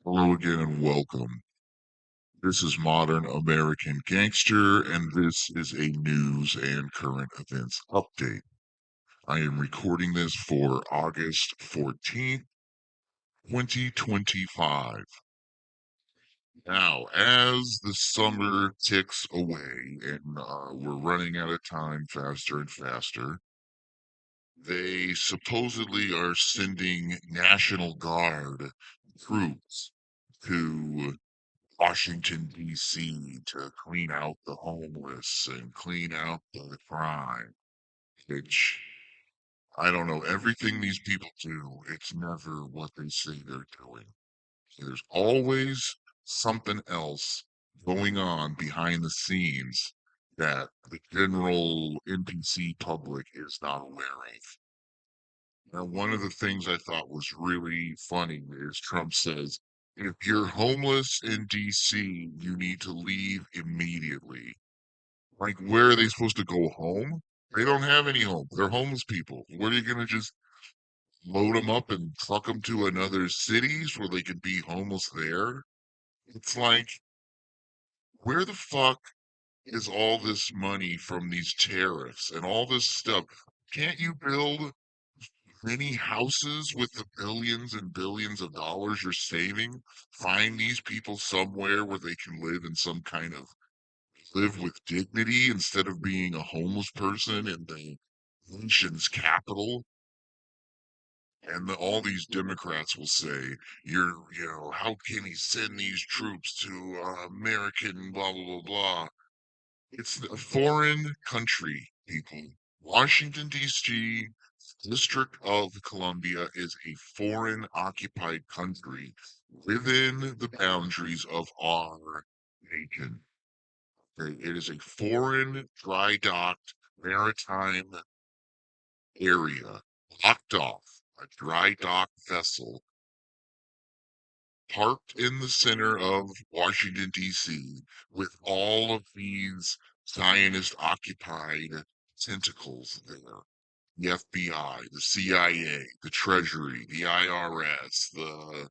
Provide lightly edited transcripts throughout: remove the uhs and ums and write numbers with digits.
Hello again and welcome. This is Modern American Gangster, and this is a news and current events update. I am recording this for August 14th, 2025. Now, as the summer ticks away and we're running out of time faster and faster, they supposedly are sending National Guard troops to Washington, D.C. to clean out the homeless and clean out the crime, which I don't know. Everything these people do, it's never what they say they're doing. There's always something else going on behind the scenes that the general NPC public is not aware of. Now, one of the things I thought was really funny is Trump says, if you're homeless in DC, you need to leave immediately. Like, where are they supposed to go home? They don't have any home. They're homeless people. What are you going to just load them up and truck them to another cities where they could be homeless there? It's like, where the fuck is all this money from these tariffs and all this stuff? Can't you build many houses with the billions and billions of dollars you're saving, find these people somewhere where they can live in some kind of live with dignity instead of being a homeless person in the nation's capital. And all these Democrats will say, how can he send these troops to American blah, blah, blah, blah. It's a foreign country, people. Washington, D.C., District of Columbia is a foreign occupied country within the boundaries of our nation. Okay? It is a foreign, dry docked, maritime area, locked off, a dry dock vessel parked in the center of Washington, D.C., with all of these Zionist occupied tentacles there. The FBI, the CIA, the Treasury, the IRS,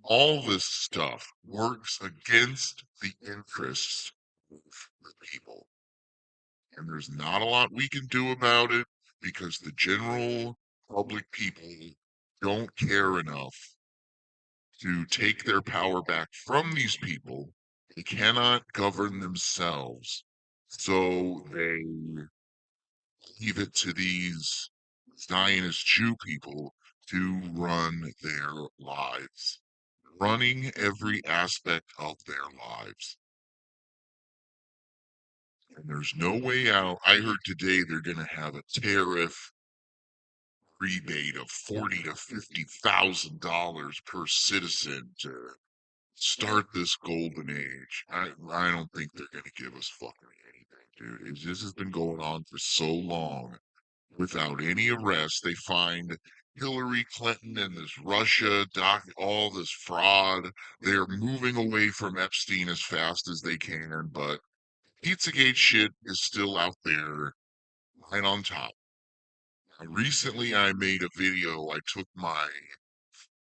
all this stuff works against the interests of the people. And there's not a lot we can do about it because the general public people don't care enough to take their power back from these people. They cannot govern themselves. So they leave it to these Zionist Jew people to run their lives, running every aspect of their lives. And there's no way out. I heard today they're going to have a tariff rebate of $40,000 to $50,000 per citizen to start this golden age. I don't think they're going to give us fucking anything, dude. This has been going on for so long without any arrest. They find Hillary Clinton and this Russia all this fraud. They're moving away from Epstein as fast as they can, but Pizzagate shit is still out there, right on top. Recently, I made a video.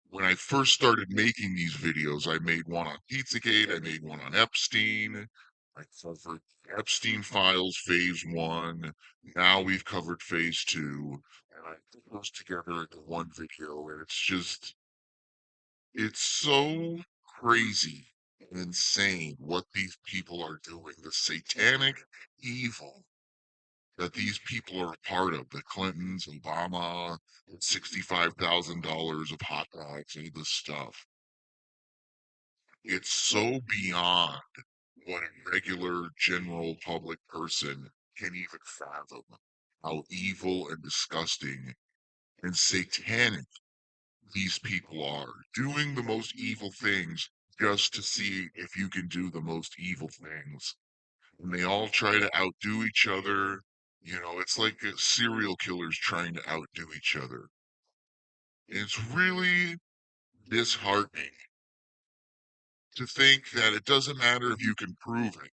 When I first started making these videos, I made one on Pizzagate, I made one on Epstein. I covered Epstein files phase one. Now we've covered phase two. And I put those together into one video, and it's so crazy and insane what these people are doing. The satanic evil that these people are a part of, the Clintons, Obama, $65,000 of hot dogs, all this stuff. It's so beyond what a regular general public person can even fathom how evil and disgusting and satanic these people are, doing the most evil things just to see if you can do the most evil things. And they all try to outdo each other. It's like serial killers trying to outdo each other. It's really disheartening to think that it doesn't matter if you can prove it.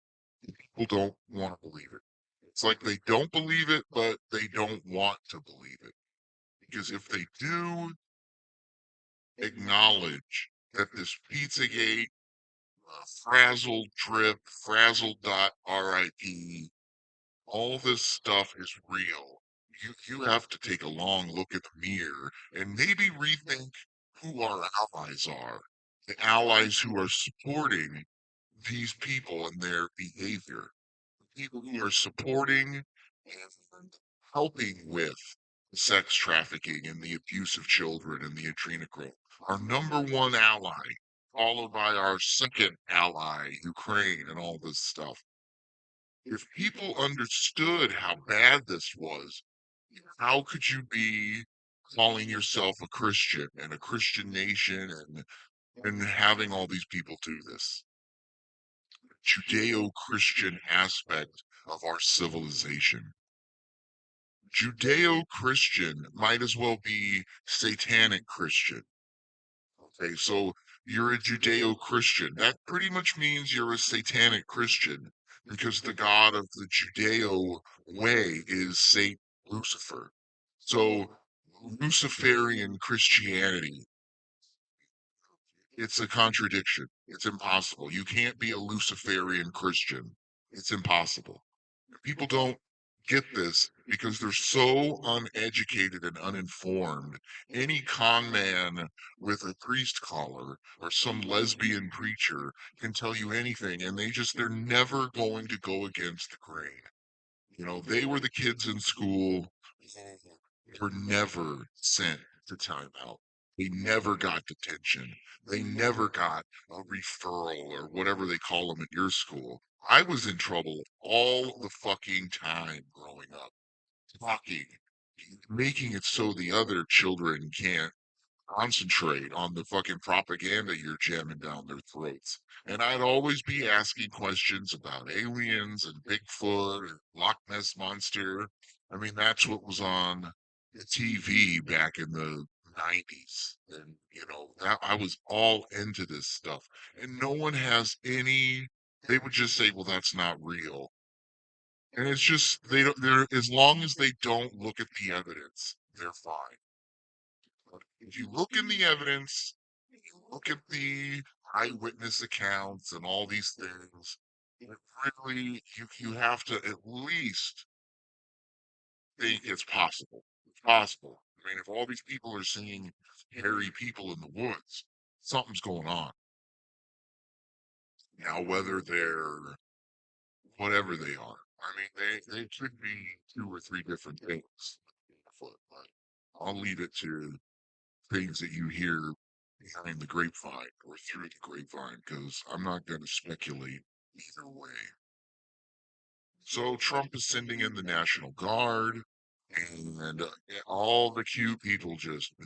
People don't want to believe it. It's like they don't believe it, but they don't want to believe it. Because if they do acknowledge that this Pizzagate, Frazzled Drip, Frazzled dot RIP, all this stuff is real. You have to take a long look at the mirror and maybe rethink who our allies are. The allies who are supporting these people and their behavior. People who are supporting and helping with sex trafficking and the abuse of children and the adrenochrome. Our number one ally, followed by our second ally, Ukraine, and all this stuff. If people understood how bad this was, how could you be calling yourself a Christian and a Christian nation and having all these people do this? Judeo-Christian aspect of our civilization. Judeo-Christian might as well be satanic Christian. Okay, so you're a Judeo-Christian. That pretty much means you're a satanic Christian because the god of the Judeo way is Saint Lucifer. So Luciferian Christianity, it's a contradiction. It's impossible. You can't be a Luciferian Christian. It's impossible. People don't get this because they're so uneducated and uninformed. Any con man with a priest collar or some lesbian preacher can tell you anything, and they're never going to go against the grain. You know, they were the kids in school who were never sent to timeout. They never got detention. They never got a referral or whatever they call them at your school. I was in trouble all the fucking time growing up, talking, making it so the other children can't concentrate on the fucking propaganda you're jamming down their throats. And I'd always be asking questions about aliens and Bigfoot and Loch Ness Monster. I mean, that's what was on the TV back in the 90s. And, that I was all into this stuff. And no one has any, they would just say, well, that's not real. And it's just, they're, as long as they don't look at the evidence, they're fine. If you look in the evidence, you look at the eyewitness accounts and all these things, it really you have to at least think it's possible. It's possible. I mean, if all these people are seeing hairy people in the woods, something's going on. Now, whether they're whatever they are, I mean, they could be two or three different things. But I'll leave it to things that you hear behind the grapevine or through the grapevine because I'm not going to speculate either way. So Trump is sending in the National Guard, and all the cute people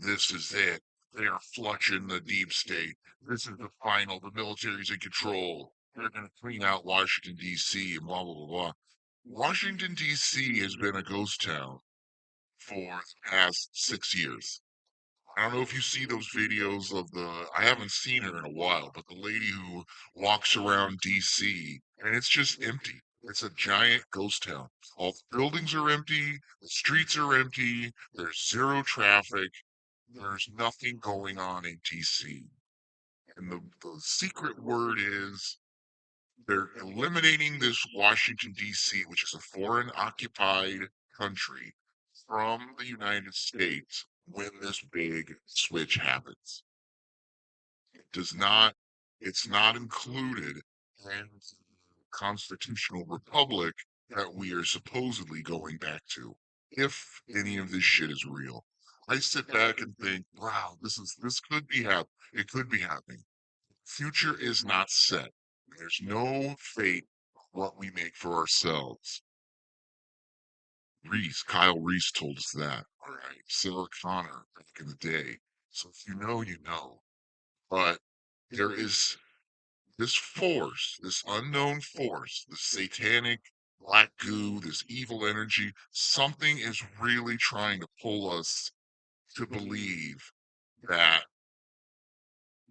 this is it. They are flushing the deep state. This is the final. The military's in control. They're going to clean out Washington, D.C., and blah, blah, blah, blah. Washington, D.C. has been a ghost town for the past 6 years. I don't know if you see those videos of I haven't seen her in a while, but the lady who walks around DC and it's just empty. It's a giant ghost town. All the buildings are empty, the streets are empty, there's zero traffic, there's nothing going on in DC. And the secret word is they're eliminating this Washington, D.C., which is a foreign occupied country, from the United States when this big switch happens. It does not, it's not included in the constitutional republic that we are supposedly going back to, if any of this shit is real. I sit back and think, wow, this could be happening. It could be happening. Future is not set. There's no fate of what we make for ourselves. Kyle Reese told us that. All right. Sarah Connor back in the day. So if you know, you know. But there is this force, this unknown force, this satanic black goo, this evil energy. Something is really trying to pull us to believe that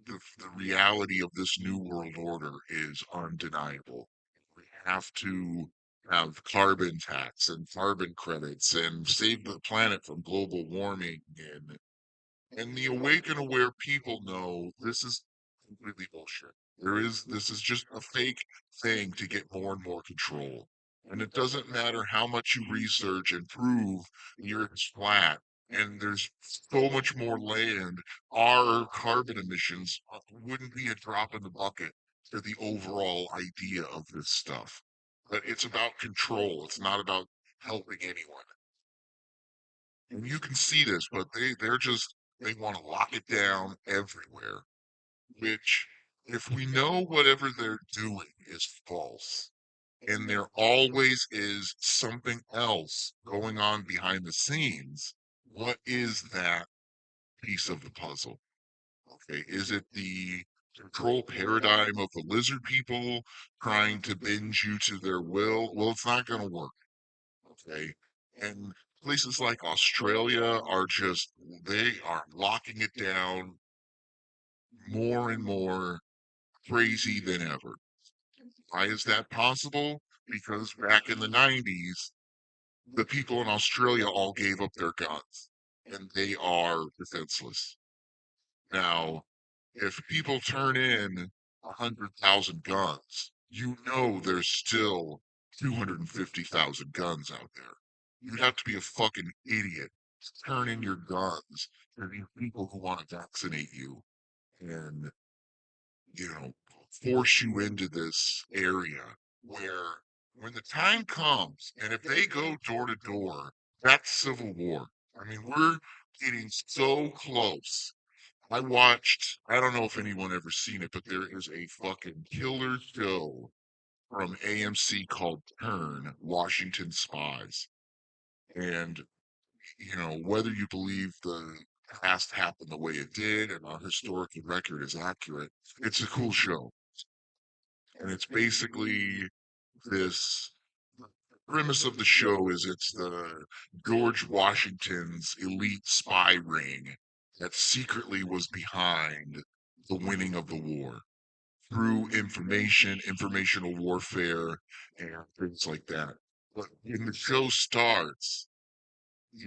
the reality of this new world order is undeniable. We have to have carbon tax and carbon credits and save the planet from global warming and the awake and aware people know this is completely bullshit. This is just a fake thing to get more and more control. And it doesn't matter how much you research and prove it's flat and there's so much more land, our carbon emissions wouldn't be a drop in the bucket to the overall idea of this stuff. But it's about control. It's not about helping anyone. And you can see this, but they want to lock it down everywhere. Which, if we know whatever they're doing is false, and there always is something else going on behind the scenes, what is that piece of the puzzle? Okay, is it the control paradigm of the lizard people trying to bend you to their will? Well, it's not going to work. Okay, and places like Australia are just, they are locking it down more and more crazy than ever. Why is that possible? Because back in the 90s, the people in Australia all gave up their guns and they are defenseless. Now, if people turn in 100,000 guns, you know there's still 250,000 guns out there. You'd have to be a fucking idiot to turn in your guns to these people who want to vaccinate you and, you know, force you into this area where when the time comes, and if they go door to door, that's civil war. I mean, we're getting so close. I don't know if anyone ever seen it, but there is a fucking killer show from AMC called Turn, Washington Spies. And, whether you believe the past happened the way it did and our historical record is accurate, it's a cool show. And it's basically this premise of the show is it's the George Washington's elite spy ring that secretly was behind the winning of the war through informational warfare, and things like that. But when the show starts, he's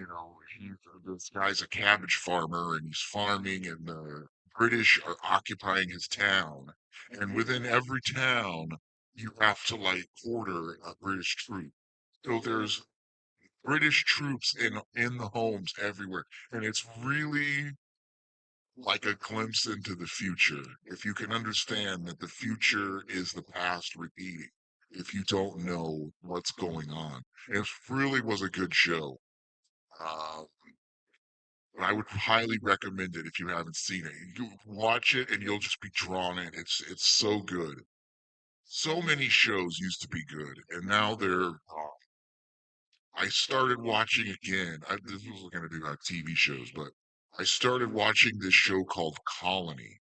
this guy's a cabbage farmer and he's farming, and the British are occupying his town. And within every town, you have to like order a British troop. So there's British troops in the homes everywhere, and it's really like a glimpse into the future. If you can understand that the future is the past repeating, if you don't know what's going on, it really was a good show. Uh, I would highly recommend it if you haven't seen it. You watch it and you'll just be drawn in. It's so good. So many shows used to be good, and now they're. I started watching again. This was going to be about TV shows, but I started watching this show called Colony,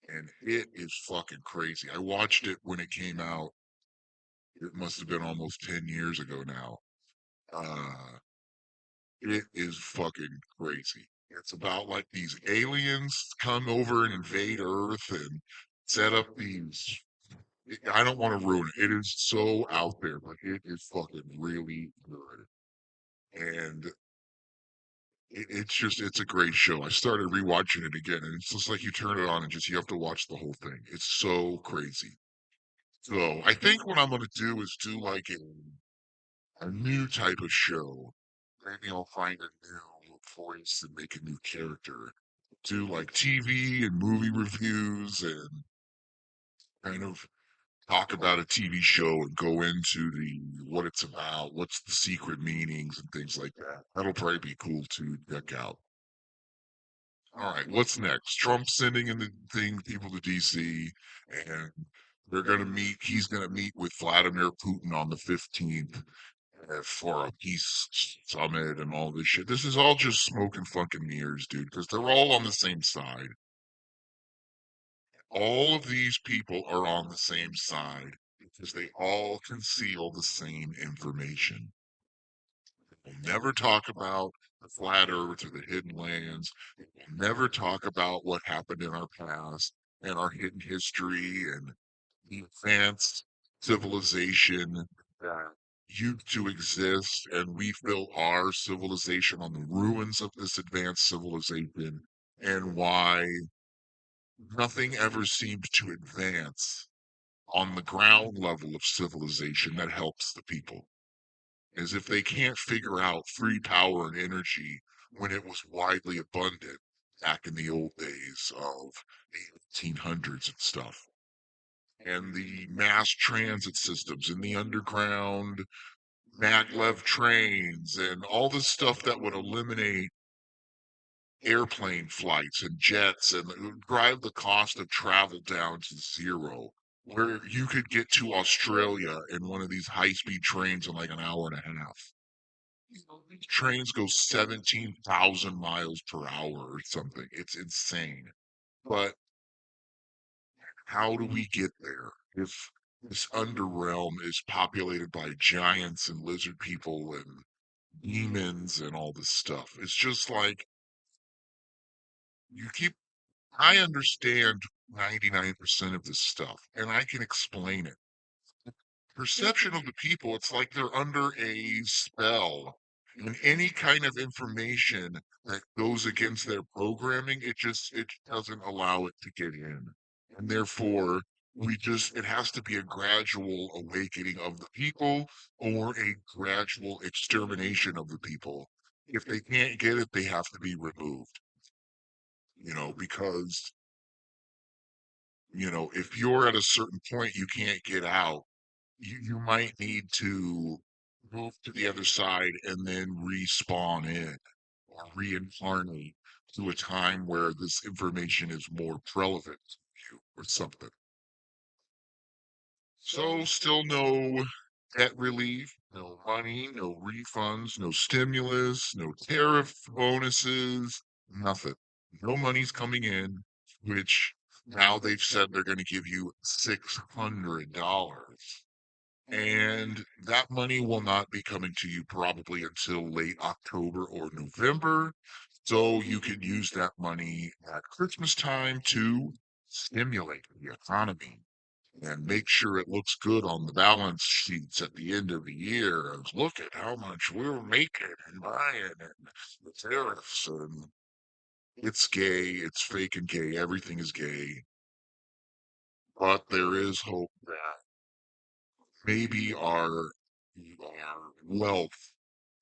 and it is fucking crazy. I watched it when it came out. It must have been almost 10 years ago now. Uh, It is fucking crazy. It's about like these aliens come over and invade Earth and set up these. I don't want to ruin it. It is so out there, but it is fucking really good. And it's a great show. I started rewatching it again, and it's just like you turn it on and just you have to watch the whole thing. It's so crazy. So I think what I'm gonna do is do like a new type of show. Maybe I'll find a new voice and make a new character. Do like TV and movie reviews and kind of talk about a TV show and go into the what it's about, what's the secret meanings and things like that. That'll probably be cool to check out. All right, what's next? Trump sending in the thing people to DC, and they're gonna meet. He's gonna meet with Vladimir Putin on the 15th for a peace summit and all this shit. This is all just smoke and fucking mirrors, dude, because they're all on the same side. All of these people are on the same side because they all conceal the same information. We'll never talk about the flat earth or the hidden lands. We'll never talk about what happened in our past and our hidden history and the advanced civilization that used to exist, and we built our civilization on the ruins of this advanced civilization, and why nothing ever seems to advance on the ground level of civilization that helps the people. As if they can't figure out free power and energy when it was widely abundant back in the old days of the 1800s and stuff. And the mass transit systems and the underground maglev trains and all this stuff that would eliminate airplane flights and jets and it would drive the cost of travel down to zero, where you could get to Australia in one of these high-speed trains in like an hour and a half. You know, these trains go 17,000 miles per hour or something. It's insane. But how do we get there if this underrealm is populated by giants and lizard people and demons and all this stuff? It's just like you keep I understand 99% of this stuff and I can explain it. Perception of the people, it's like they're under a spell. And any kind of information that goes against their programming, it doesn't allow it to get in. And therefore, it has to be a gradual awakening of the people or a gradual extermination of the people. If they can't get it, they have to be removed, because if you're at a certain point you can't get out, you might need to move to the other side and then respawn in or reincarnate to a time where this information is more relevant to you or something. So, still no debt relief, no money, no refunds, no stimulus, no tariff bonuses, nothing. No money's coming in, which now they've said they're going to give you $600. And that money will not be coming to you probably until late October or November. So you can use that money at Christmas time to stimulate the economy and make sure it looks good on the balance sheets at the end of the year. And look at how much we're making and buying and the tariffs. And it's gay, it's fake and gay, everything is gay. But there is hope that maybe our wealth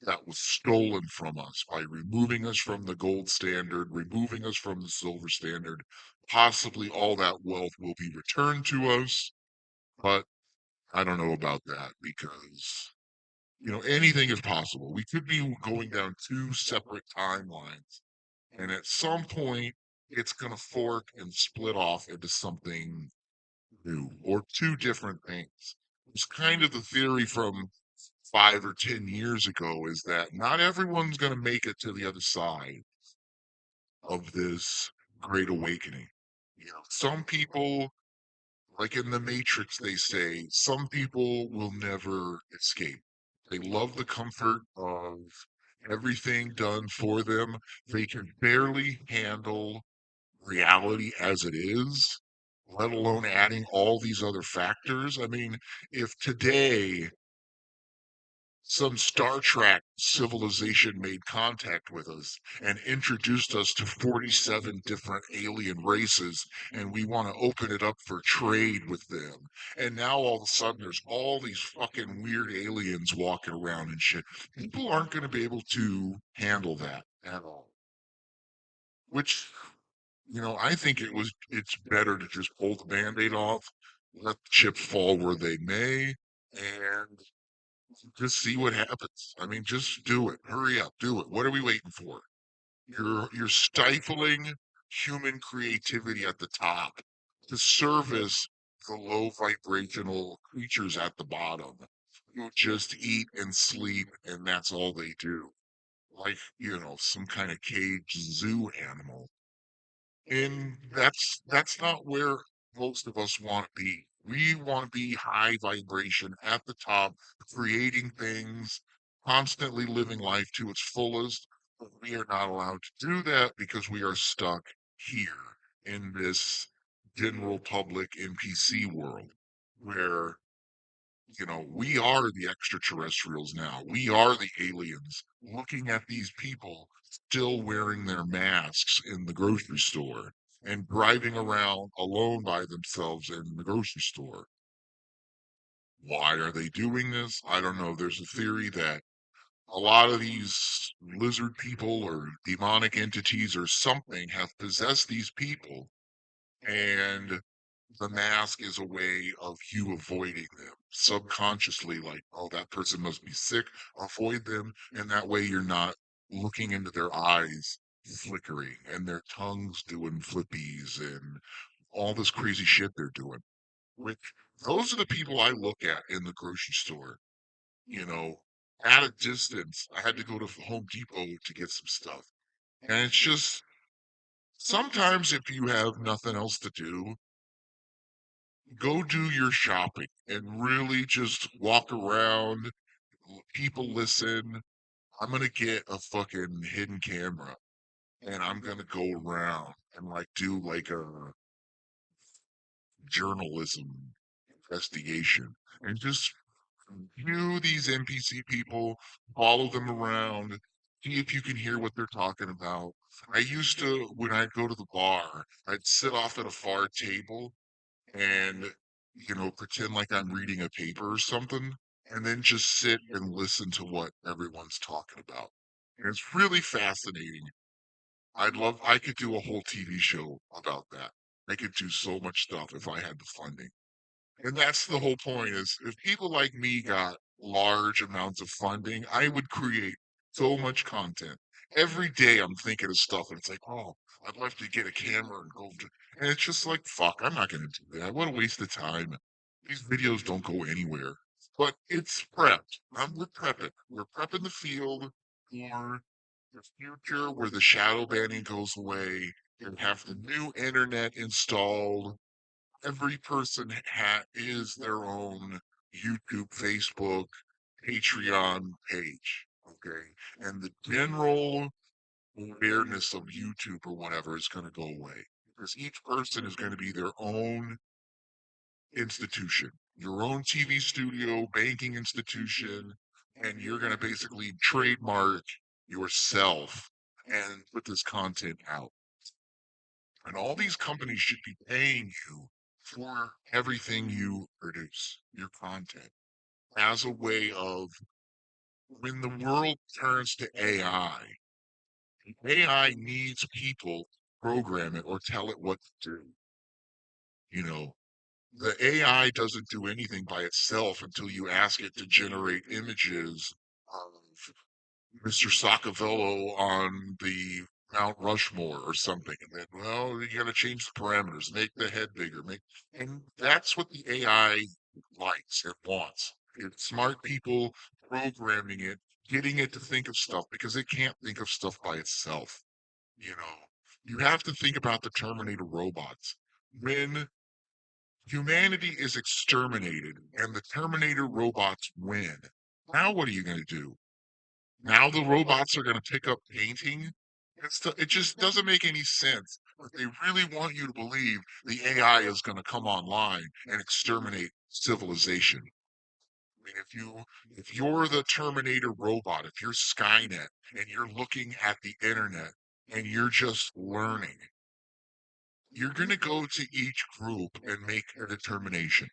that was stolen from us by removing us from the gold standard, removing us from the silver standard, possibly all that wealth will be returned to us. But I don't know about that because, anything is possible. We could be going down two separate timelines, and at some point, it's going to fork and split off into something new or two different things. It's kind of the theory from 5 or 10 years ago is that not everyone's going to make it to the other side of this great awakening. Some people, like in the Matrix, they say some people will never escape. They love the comfort of everything done for them. They can barely handle reality as it is, let alone adding all these other factors. I mean, if today some Star Trek civilization made contact with us and introduced us to 47 different alien races, and we want to open it up for trade with them. And now all of a sudden there's all these fucking weird aliens walking around and shit. People aren't going to be able to handle that at all. Which, I think it's better to just pull the band-aid off, let the chips fall where they may, and just see what happens. I mean, just do it. Hurry up, do it. What are we waiting for? You're stifling human creativity at the top to service the low vibrational creatures at the bottom who just eat and sleep and that's all they do. Like, some kind of caged zoo animal. And that's not where most of us want to be. We want to be high vibration at the top, creating things, constantly living life to its fullest. But we are not allowed to do that because we are stuck here in this general public NPC world where we are the extraterrestrials now. We are the aliens looking at these people still wearing their masks in the grocery store. and driving around alone by themselves in the grocery store. Why are they doing this? I don't know. There's a theory that a lot of these lizard people or demonic entities or something have possessed these people, and the mask is a way of you avoiding them subconsciously, like, oh, that person must be sick, avoid them, and that way you're not looking into their eyes flickering and their tongues doing flippies and all this crazy shit they're doing. Which those are the people I look at in the grocery store, you know, at a distance. I had to go to Home Depot to get some stuff. And it's just sometimes if you have nothing else to do, go do your shopping and really just walk around. People listen. I'm gonna get a fucking hidden camera and I'm gonna go around and like do like a journalism investigation and just view these NPC people, follow them around, see if you can hear what they're talking about. I used to, when I'd go to the bar, I'd sit off at a far table and, pretend like I'm reading a paper or something, and then just sit and listen to what everyone's talking about. And it's really fascinating. I could do a whole TV show about that. I could do so much stuff if I had the funding. And that's the whole point is if people like me got large amounts of funding, I would create so much content. Every day I'm thinking of stuff and it's like, oh, I'd love to get a camera and and it's just like, fuck, I'm not gonna do that. What a waste of time. These videos don't go anywhere. But it's prepped. We're prepping. We're prepping the field for the future where the shadow banning goes away and have the new internet installed. Every person is their own YouTube, Facebook, Patreon page. Okay. And the general awareness of YouTube or whatever is going to go away because each person is going to be their own institution, your own TV studio, banking institution, and you're going to basically trademark yourself and put this content out. And all these companies should be paying you for everything you produce, your content, as a way of when the world turns to AI, AI needs people to program it or tell it what to do. You know, the AI doesn't do anything by itself until you ask it to generate images of Mr. Saccavello on the Mount Rushmore or something, and then, well, you gotta change the parameters, make the head bigger, and that's what the AI likes and wants. It's smart people programming it, getting it to think of stuff because it can't think of stuff by itself. You know, you have to think about the Terminator robots. When humanity is exterminated and the Terminator robots win, now what are you going to do? Now the robots are going to pick up painting. It just doesn't make any sense. But they really want you to believe the AI is going to come online and exterminate civilization. I mean, if you're the Terminator robot, if you're Skynet and you're looking at the internet and you're just learning, you're going to go to each group and make a determination.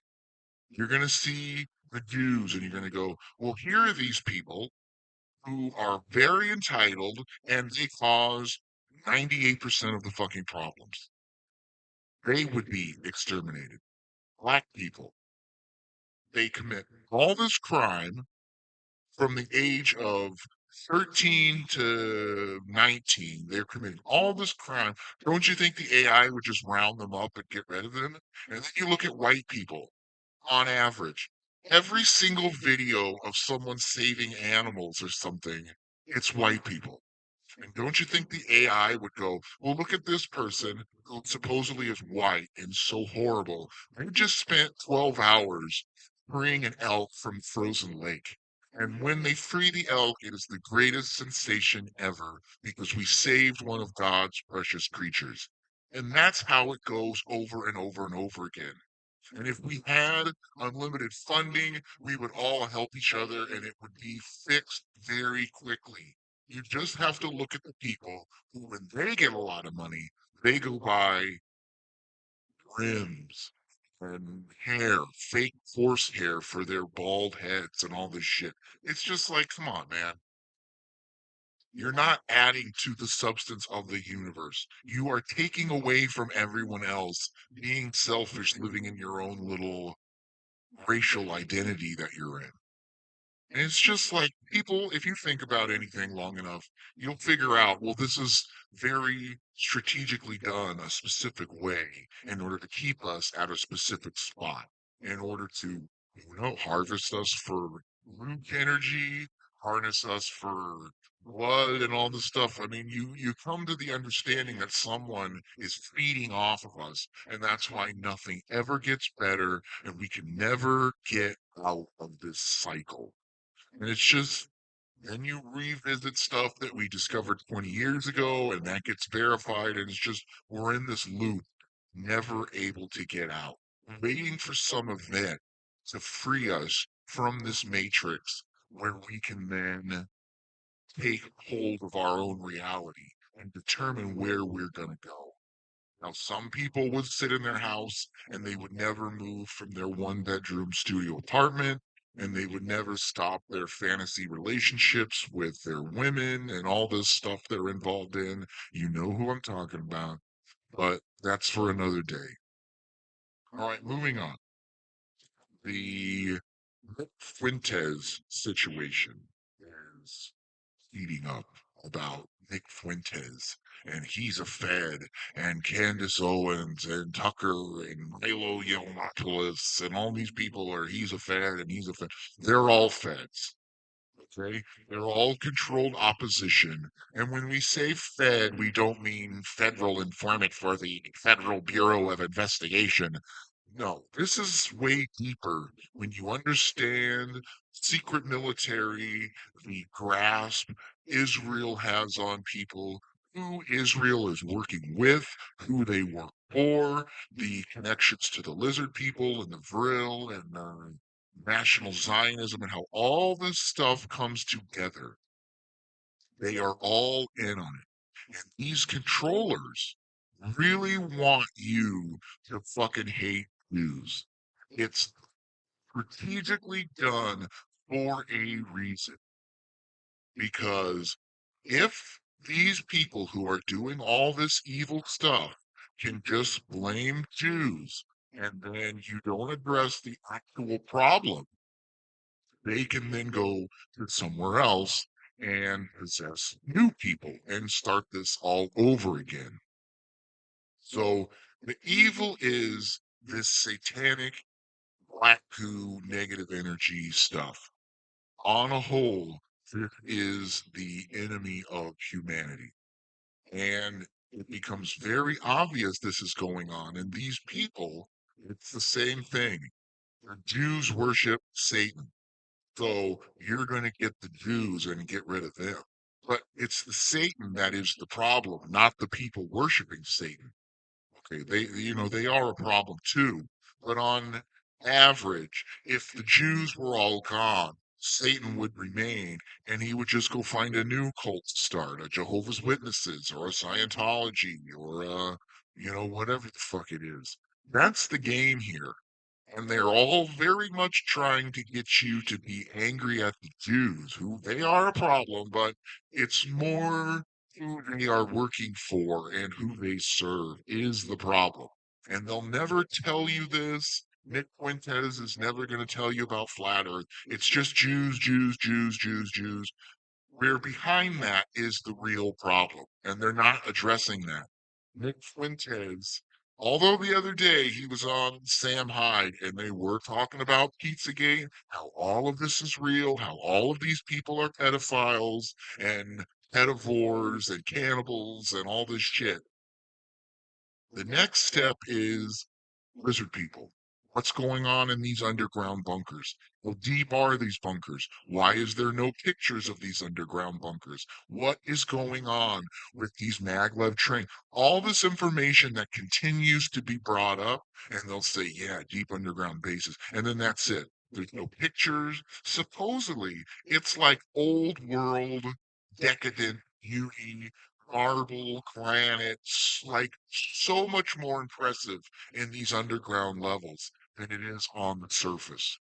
You're going to see the Jews and you're going to go, well, here are these people who are very entitled and they cause 98% of the fucking problems. They would be exterminated. Black people, they commit all this crime from the age of 13 to 19. They're committing all this crime. Don't you think the AI would just round them up and get rid of them? And then you look at white people on average. Every single video of someone saving animals or something, it's white people. And don't you think the AI would go, well, look at this person who supposedly is white and so horrible. They just spent 12 hours freeing an elk from frozen lake. And when they free the elk, it is the greatest sensation ever because we saved one of God's precious creatures. And that's how it goes over and over and over again. And if we had unlimited funding, we would all help each other and it would be fixed very quickly. You just have to look at the people who, when they get a lot of money, They go by rims and hair, fake horse hair for their bald heads and all this shit. It's just like, come on, man. You're not adding to the substance of the universe. You are taking away from everyone else, being selfish, living in your own little racial identity that you're in. And it's just like people, if you think about anything long enough, you'll figure out, well, this is very strategically done a specific way in order to keep us at a specific spot, in order to, harvest us for root energy, harness us for blood and all this stuff. I mean, you come to the understanding that someone is feeding off of us, and that's why nothing ever gets better, and we can never get out of this cycle. And it's just then you revisit stuff that we discovered 20 years ago, and that gets verified, and it's just we're in this loop, never able to get out, waiting for some event to free us from this matrix where we can then take hold of our own reality and determine where we're going to go. Now, some people would sit in their house and they would never move from their one bedroom studio apartment, and they would never stop their fantasy relationships with their women and all this stuff they're involved in. You know who I'm talking about, but that's for another day. All right, moving on. The Fuentes situation is heating up about Nick Fuentes, and he's a Fed, and Candace Owens, and Tucker, and Milo Yiannopoulos, and all these people are he's a Fed, and he's a Fed. They're all Feds. Okay, they're all controlled opposition. And when we say Fed, we don't mean federal informant for the Federal Bureau of Investigation. No, this is way deeper when you understand secret military, the grasp Israel has on people, who Israel is working with, who they work for, the connections to the lizard people and the Vril and National Zionism, and how all this stuff comes together. They are all in on it. And these controllers really want you to fucking hate Jews. It's strategically done for a reason. Because if these people who are doing all this evil stuff can just blame Jews, and then you don't address the actual problem, they can then go to somewhere else and possess new people and start this all over again. So the evil is this satanic black goo negative energy stuff. On a whole, this is the enemy of humanity. And it becomes very obvious this is going on. And these people, it's the same thing. The Jews worship Satan. So you're going to get the Jews and get rid of them. But it's the Satan that is the problem, not the people worshiping Satan. Okay, they are a problem too. But on average, if the Jews were all gone, Satan would remain, and he would just go find a new cult to start, a Jehovah's Witnesses or a Scientology or whatever the fuck it is. That's the game here. And they're all very much trying to get you to be angry at the Jews, who they are a problem, but it's more who they are working for and who they serve is the problem. And they'll never tell you this. Nick Fuentes is never going to tell you about flat Earth. It's just Jews, Jews, Jews, Jews, Jews. Where behind that is the real problem, and they're not addressing that. Nick Fuentes, although the other day he was on Sam Hyde and they were talking about Pizzagate, how all of this is real, how all of these people are pedophiles and pedivores and cannibals and all this shit. The next step is lizard people. What's going on in these underground bunkers? How deep are these bunkers? Why is there no pictures of these underground bunkers? What is going on with these maglev trains? All this information that continues to be brought up, and they'll say, yeah, deep underground bases. And then that's it. There's no pictures. Supposedly, it's like old world, decadent beauty, marble, granite, like so much more impressive in these underground levels than it is on the surface.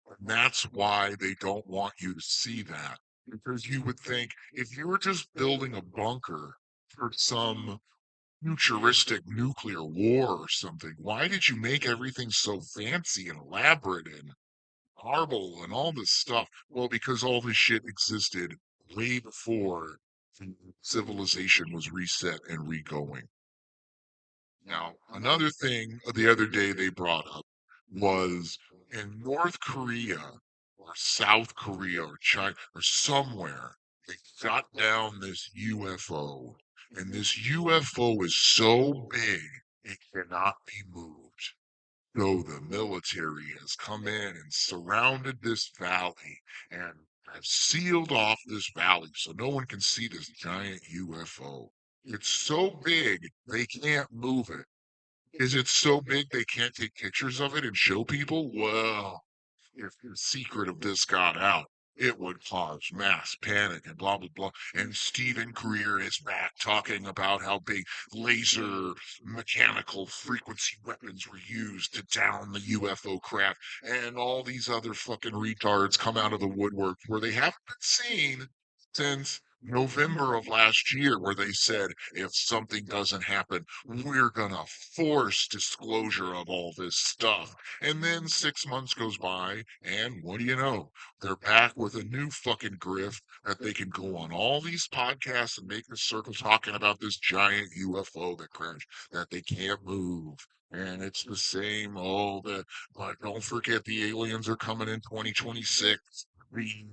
And that's why they don't want you to see that. Because you would think if you were just building a bunker for some futuristic nuclear war or something, why did you make everything so fancy and elaborate and marble and all this stuff? Well, because all this shit existed way before the civilization was reset and re-going. Now, another thing the other day they brought up was in North Korea or South Korea or China or somewhere, they shot down this UFO. And this UFO is so big, it cannot be moved. So the military has come in and surrounded this valley and have sealed off this valley so no one can see this giant UFO. It's so big, they can't move it. Is it so big they can't take pictures of it and show people? Well, if the secret of this got out, it would cause mass panic and blah blah blah. And Stephen Greer is back talking about how big laser mechanical frequency weapons were used to down the UFO craft, and all these other fucking retards come out of the woodwork where they haven't been seen since November of last year, where they said if something doesn't happen, we're gonna force disclosure of all this stuff. And then 6 months goes by, and what do you know? They're back with a new fucking grift that they can go on all these podcasts and make a circle talking about this giant UFO that crashed that they can't move. And it's the same, but don't forget the aliens are coming in 2026. The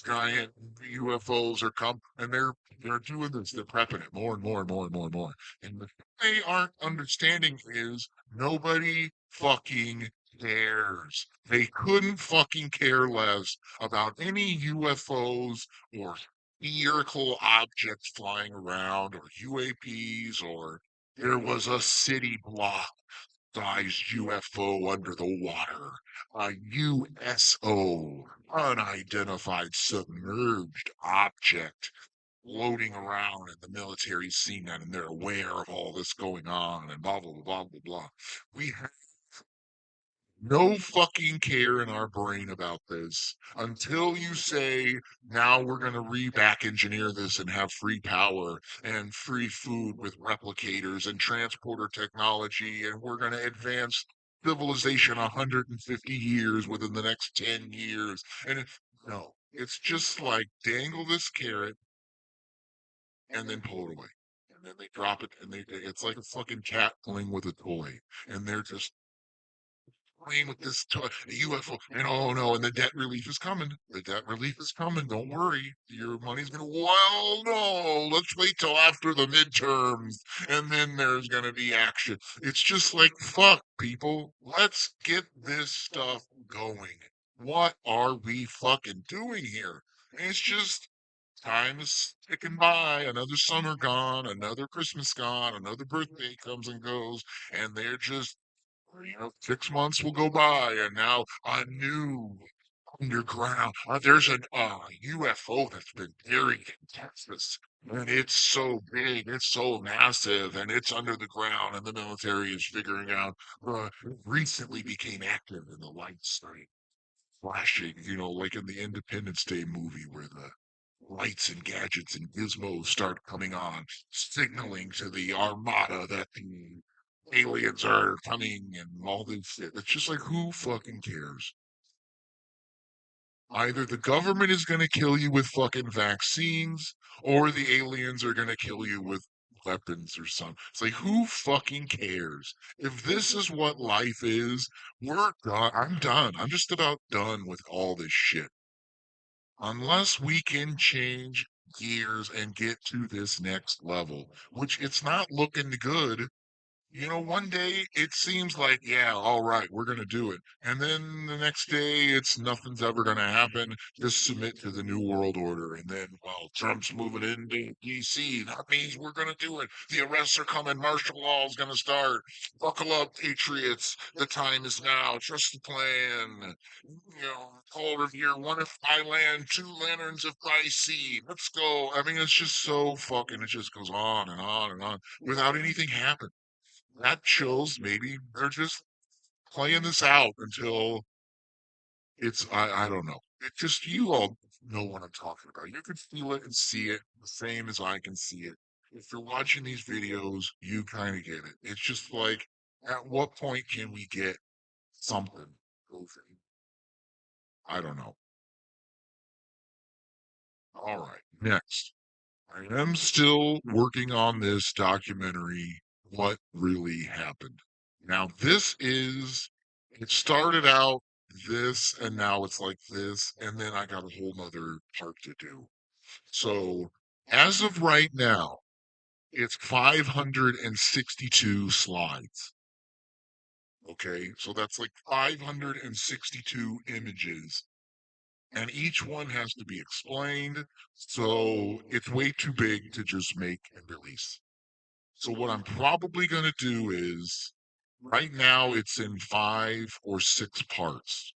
giant UFOs are coming, and they're doing this. They're prepping it more and more and more and more and more. And the thing they aren't understanding is nobody fucking cares. They couldn't fucking care less about any UFOs or spherical objects flying around or UAPs or there was a city block sized UFO under the water, a USO, unidentified submerged object floating around, and the military's seen that and they're aware of all this going on and blah blah blah blah blah blah. We have no fucking care in our brain about this until you say now we're going to re-back engineer this and have free power and free food with replicators and transporter technology, and we're going to advance civilization 150 years within the next 10 years. And no, it's just like dangle this carrot and then pull it away. And then they drop it, and it's like a fucking cat playing with a toy. And they're just playing with this UFO, and oh no, and the debt relief is coming. The debt relief is coming. Don't worry, your money's gonna. Well, no, let's wait till after the midterms, and then there's gonna be action. It's just like fuck, people. Let's get this stuff going. What are we fucking doing here? And it's just time is ticking by. Another summer gone, another Christmas gone, another birthday comes and goes, and they're just 6 months will go by, and now a new underground. There's an UFO that's been buried in Texas, and it's so big, it's so massive, and it's under the ground, and the military is figuring out. Recently became active, and the lights started flashing. Like in the Independence Day movie, where the lights and gadgets and gizmos start coming on, signaling to the armada that the aliens are coming and all this shit. It's just like, who fucking cares? Either the government is going to kill you with fucking vaccines, or the aliens are going to kill you with weapons or something. It's like, who fucking cares? If this is what life is, we're done. I'm done. I'm just about done with all this shit. Unless we can change gears and get to this next level, which it's not looking good. One day it seems like, yeah, all right, we're going to do it. And then the next day, it's nothing's ever going to happen. Just submit to the New World Order. And then, well, Trump's moving into D.C. That means we're going to do it. The arrests are coming. Martial law is going to start. Buckle up, patriots. The time is now. Trust the plan. Call revere. One if I land, two lanterns if I see. Let's go. I mean, it's just so fucking, it just goes on and on and on without anything happening. That shows maybe they're just playing this out until I don't know. It just you all know what I'm talking about. You can feel it and see it the same as I can see it. If you're watching these videos, you kind of get it. It's just like, at what point can we get something over? I don't know. All right, next. I am still working on this documentary, What Really Happened. Now, it started out this, and now it's like this, and then I got a whole nother part to do. So, as of right now, it's 562 slides. Okay, so that's like 562 images, and each one has to be explained. So, it's way too big to just make and release. So what I'm probably going to do is right now it's in 5 or 6 parts.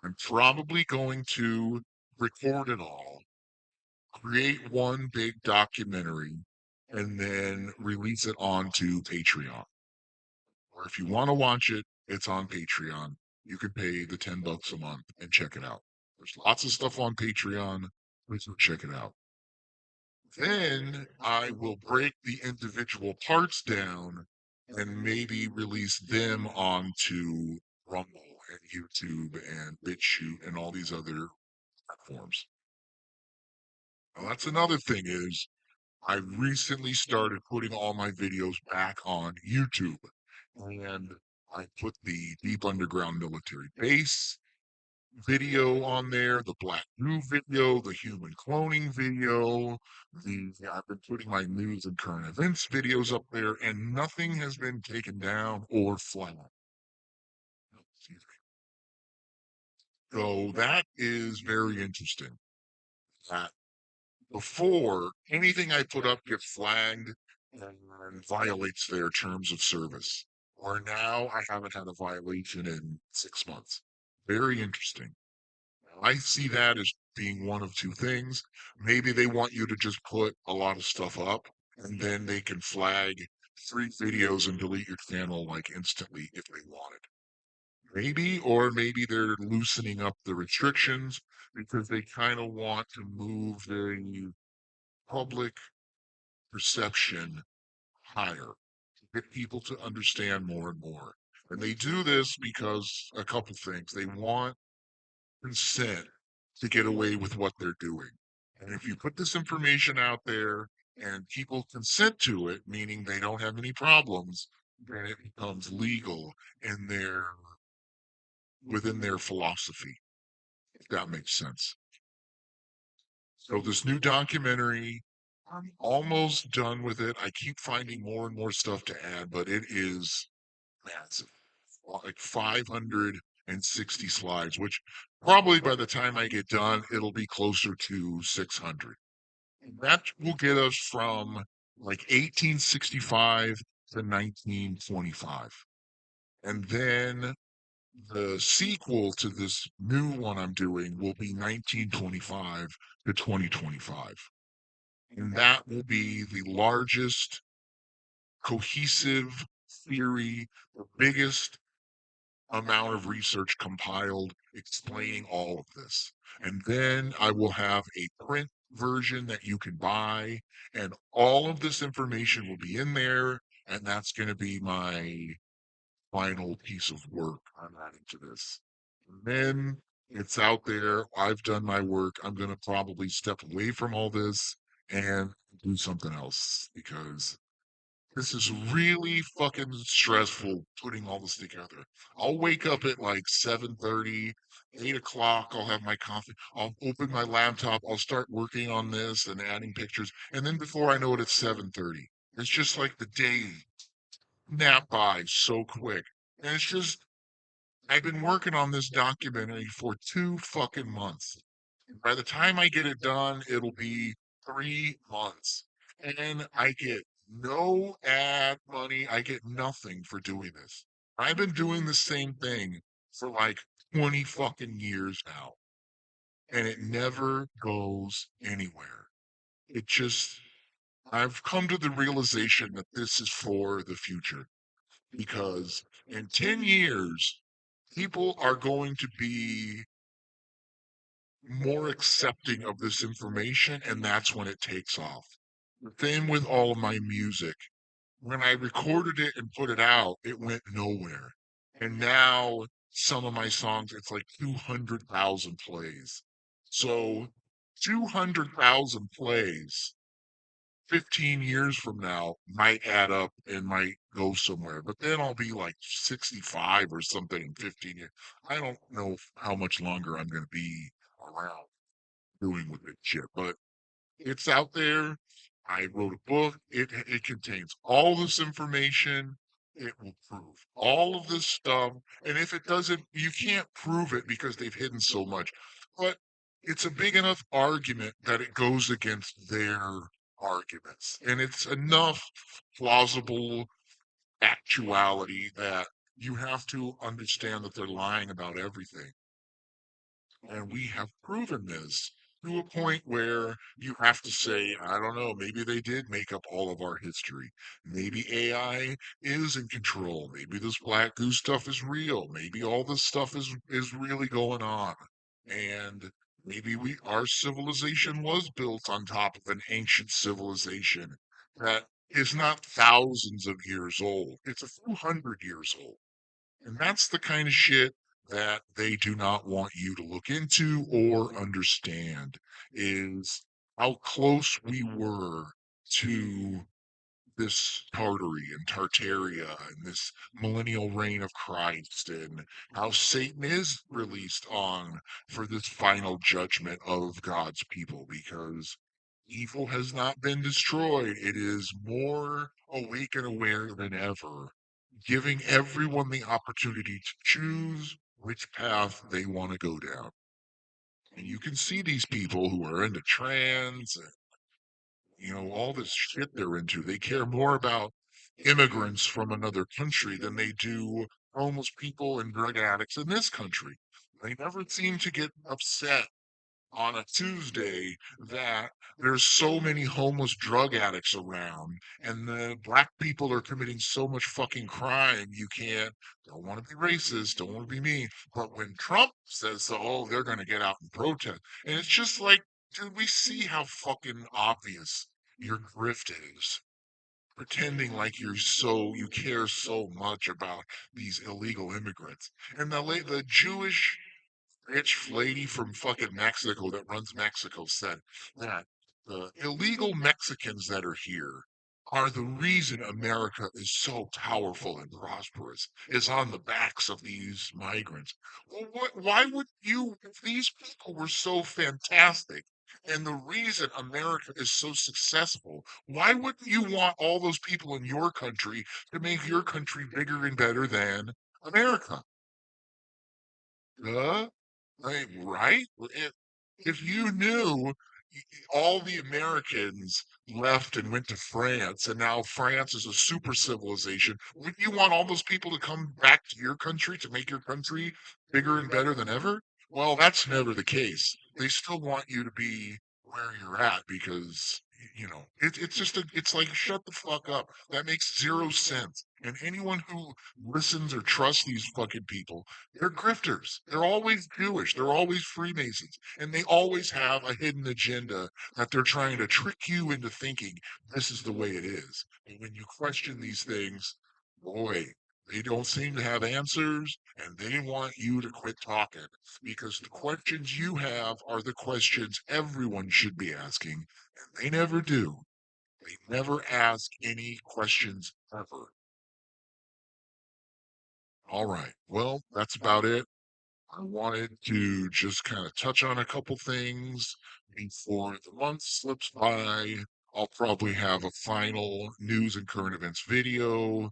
I'm probably going to record it all, create one big documentary, and then release it onto Patreon. Or if you want to watch it, it's on Patreon. You can pay the $10 a month and check it out. There's lots of stuff on Patreon. Please go check it out. Then I will break the individual parts down and maybe release them onto Rumble and YouTube and BitChute and all these other platforms. Now, that's another thing is I recently started putting all my videos back on YouTube. And I put the Deep Underground Military Base video on there, the Black Goo video, the human cloning video. I've been putting my news and current events videos up there, and nothing has been taken down or flagged. Excuse me. So that is very interesting. That before anything I put up gets flagged and violates their terms of service. Where now I haven't had a violation in 6 months. Very interesting. I see that as being one of two things. Maybe they want you to just put a lot of stuff up and then they can flag 3 videos and delete your channel like instantly if they wanted. Maybe, or maybe they're loosening up the restrictions because they kind of want to move the public perception higher, get people to understand more and more. And they do this because a couple things. They want consent to get away with what they're doing. And if you put this information out there and people consent to it, meaning they don't have any problems, then it becomes legal in within their philosophy, if that makes sense. So this new documentary, I'm almost done with it. I keep finding more and more stuff to add, but it is massive. Like 560 slides, which probably by the time I get done, it'll be closer to 600. And that will get us from like 1865 to 1925. And then the sequel to this new one I'm doing will be 1925 to 2025. And that will be the largest cohesive theory, the biggest amount of research compiled explaining all of this. And then I will have a print version that you can buy, and all of this information will be in there. And that's going to be my final piece of work I'm adding to this. And then it's out there. I've done my work. I'm going to probably step away from all this and do something else because this is really fucking stressful putting all this together. I'll wake up at like 7:30, 8 o'clock. I'll have my coffee. I'll open my laptop. I'll start working on this and adding pictures. And then before I know it, it's 7:30. It's just like the day. nap by so quick. And it's just, I've been working on this documentary for 2 fucking months. By the time I get it done, it'll be 3 months. And I get no ad money. I get nothing for doing this. I've been doing the same thing for like 20 fucking years now, and it never goes anywhere. It just, I've come to the realization that this is for the future because in 10 years, people are going to be more accepting of this information, and that's when it takes off. Same with all of my music. When I recorded it and put it out, it went nowhere. And now some of my songs, it's like 200,000 plays. So 200,000 plays 15 years from now might add up and might go somewhere. But then I'll be like 65 or something in 15 years. I don't know how much longer I'm going to be around doing with this shit, but it's out there. I wrote a book. It contains all this information. It will prove all of this stuff. And if it doesn't, you can't prove it because they've hidden so much. But it's a big enough argument that it goes against their arguments. And it's enough plausible actuality that you have to understand that they're lying about everything. And we have proven this to a point where you have to say, I don't know, maybe they did make up all of our history. Maybe AI is in control. Maybe this black goo stuff is real. Maybe all this stuff is really going on. And maybe our civilization was built on top of an ancient civilization that is not thousands of years old. It's a few hundred years old. And that's the kind of shit that they do not want you to look into or understand is how close we were to this Tartary and Tartaria and this millennial reign of Christ and how Satan is released on for this final judgment of God's people because evil has not been destroyed. It is more awake and aware than ever, giving everyone the opportunity to choose which path they want to go down. And you can see these people who are into trans and all this shit they're into. They care more about immigrants from another country than they do homeless people and drug addicts in this country. They never seem to get upset on a Tuesday that there's so many homeless drug addicts around and the black people are committing so much fucking crime you don't want to be racist, don't want to be mean. But when Trump says, oh, they're going to get out and protest, and it's just like, dude, we see how fucking obvious your grift is. Pretending like you care so much about these illegal immigrants. And the Jewish rich lady from fucking Mexico that runs Mexico said that the illegal Mexicans that are here are the reason America is so powerful and prosperous, is on the backs of these migrants. Well, why would you, if these people were so fantastic and the reason America is so successful, why wouldn't you want all those people in your country to make your country bigger and better than America? Duh. Right? If you knew all the Americans left and went to France, and now France is a super civilization, wouldn't you want all those people to come back to your country to make your country bigger and better than ever? Well, that's never the case. They still want you to be where you're at because it's like shut the fuck up. That makes zero sense. And anyone who listens or trusts these fucking people, they're grifters. They're always Jewish. They're always Freemasons. And they always have a hidden agenda that they're trying to trick you into thinking this is the way it is. And when you question these things, boy, they don't seem to have answers and they want you to quit talking because the questions you have are the questions everyone should be asking. And they never do. They never ask any questions ever. All right. Well, that's about it. I wanted to just kind of touch on a couple things before the month slips by. I'll probably have a final news and current events video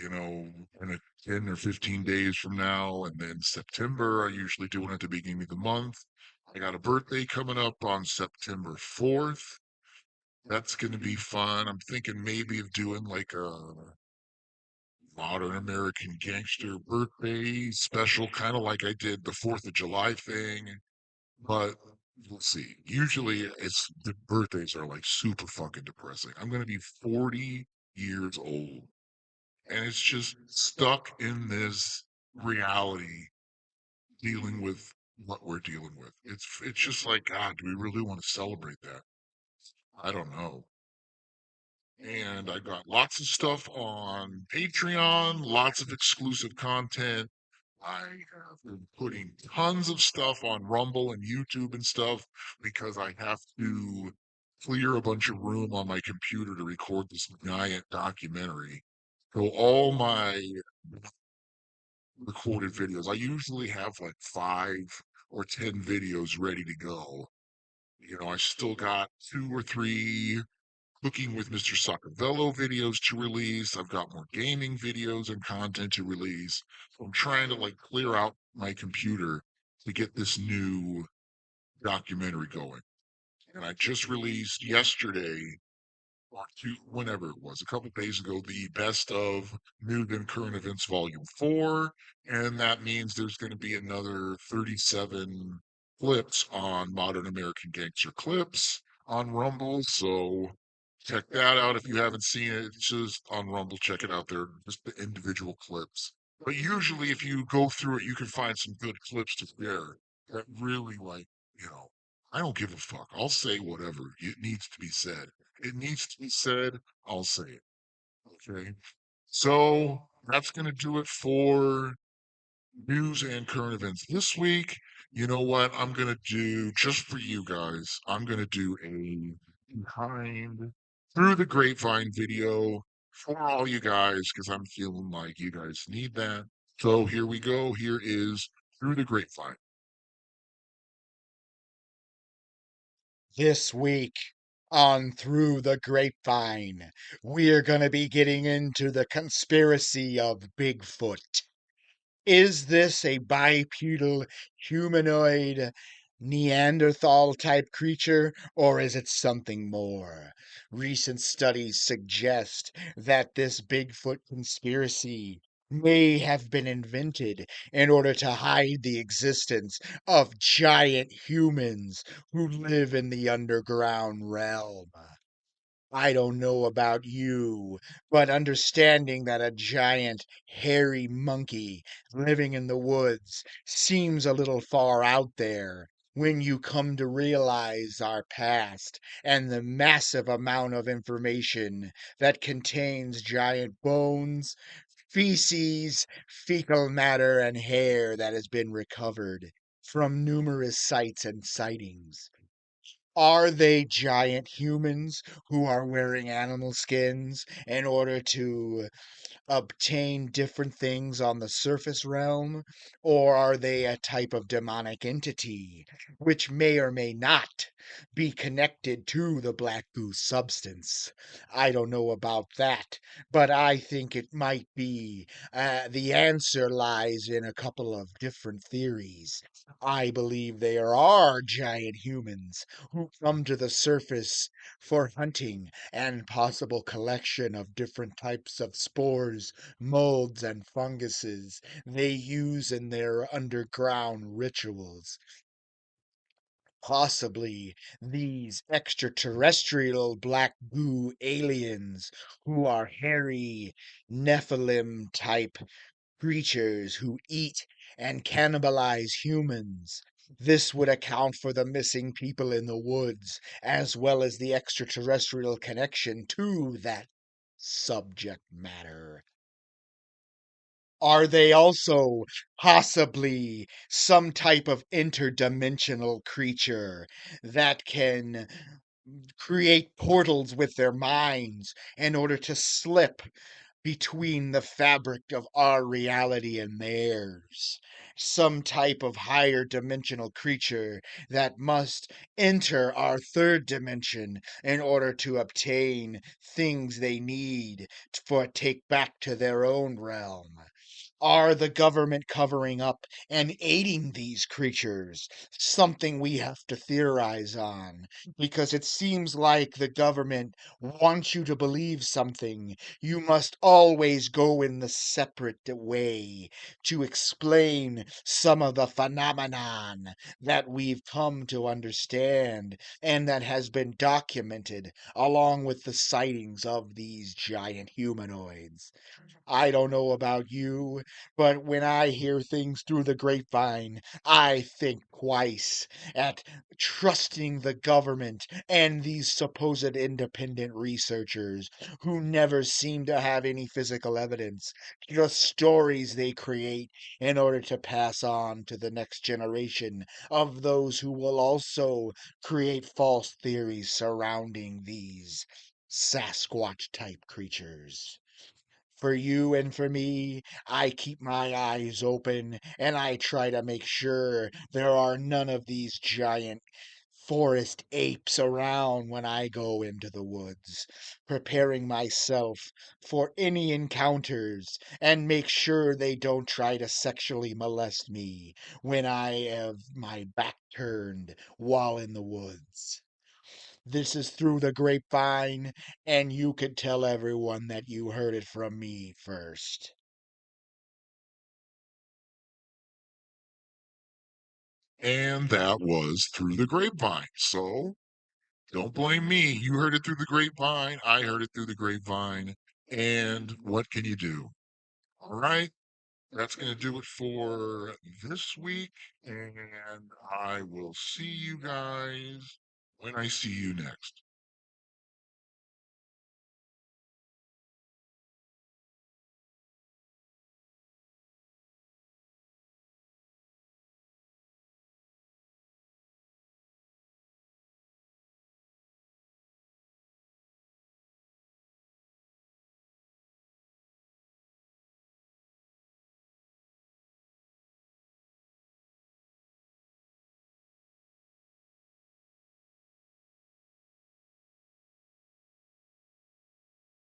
you know, in a 10 or 15 days from now. And then September, I usually do it at the beginning of the month. I got a birthday coming up on September 4th. That's going to be fun. I'm thinking maybe of doing like a modern American gangster birthday special, kind of like I did the 4th of July thing. But we'll see. Usually, it's the birthdays are like super fucking depressing. I'm going to be 40 years old, and it's just stuck in this reality dealing with what we're dealing with. It's just like, God, do we really want to celebrate that? I don't know. And I got lots of stuff on Patreon, lots of exclusive content. I have been putting tons of stuff on Rumble and YouTube and stuff because I have to clear a bunch of room on my computer to record this giant documentary. So all my recorded videos, I usually have like 5 or 10 videos ready to go. I still got 2 or 3 cooking with Mr. Saccavello videos to release. I've got more gaming videos and content to release. So I'm trying to like clear out my computer to get this new documentary going. And I just released yesterday or whenever it was, a couple days ago, the best of News and Current Events Volume 4. And that means there's going to be another 37 clips on Modern American Gangster Clips on Rumble. So check that out if you haven't seen it. It's just on Rumble. Check it out there, just the individual clips. But usually, if you go through it, you can find some good clips to share that really, like, you know, I don't give a fuck. I'll say whatever it needs to be said. It needs to be said. I'll say it. Okay. So that's going to do it for news and current events this week. You know what? I'm going to do just for you guys, I'm going to do a behind through the grapevine video for all you guys because I'm feeling like you guys need that. So here we go. Here is through the grapevine. This week on Through the Grapevine, we're going to be getting into the conspiracy of Bigfoot. Is this a bipedal humanoid Neanderthal type creature, or is it something more? Recent studies suggest that this Bigfoot conspiracy may have been invented in order to hide the existence of giant humans who live in the underground realm. I don't know about you, but understanding that a giant hairy monkey living in the woods seems a little far out there when you come to realize our past and the massive amount of information that contains giant bones, feces, fecal matter, and hair that has been recovered from numerous sites and sightings. Are they giant humans who are wearing animal skins in order to obtain different things on the surface realm? Or are they a type of demonic entity which may or may not be connected to the black goo substance? I don't know about that, but I think it might be. The answer lies in a couple of different theories. I believe there are giant humans who come to the surface for hunting and possible collection of different types of spores, molds, and funguses they use in their underground rituals. Possibly these extraterrestrial black goo aliens who are hairy Nephilim type creatures who eat and cannibalize humans. This would account for the missing people in the woods, as well as the extraterrestrial connection to that subject matter. Are they also possibly some type of interdimensional creature that can create portals with their minds in order to slip between the fabric of our reality and theirs. Some type of higher dimensional creature that must enter our third dimension in order to obtain things they need for take back to their own realm. Are the government covering up and aiding these creatures? Something we have to theorize on, because it seems like the government wants you to believe something. You must always go in the separate way to explain some of the phenomenon that we've come to understand and that has been documented along with the sightings of these giant humanoids. I don't know about you, but when I hear things through the grapevine, I think twice at trusting the government and these supposed independent researchers who never seem to have any physical evidence, just stories they create in order to pass on to the next generation of those who will also create false theories surrounding these Sasquatch type creatures. For you and for me, I keep my eyes open and I try to make sure there are none of these giant forest apes around when I go into the woods, preparing myself for any encounters and make sure they don't try to sexually molest me when I have my back turned while in the woods. This is through the grapevine, and you could tell everyone that you heard it from me first. And that was through the grapevine. So don't blame me. You heard it through the grapevine. I heard it through the grapevine. And what can you do? All right. That's going to do it for this week. And I will see you guys when I see you next.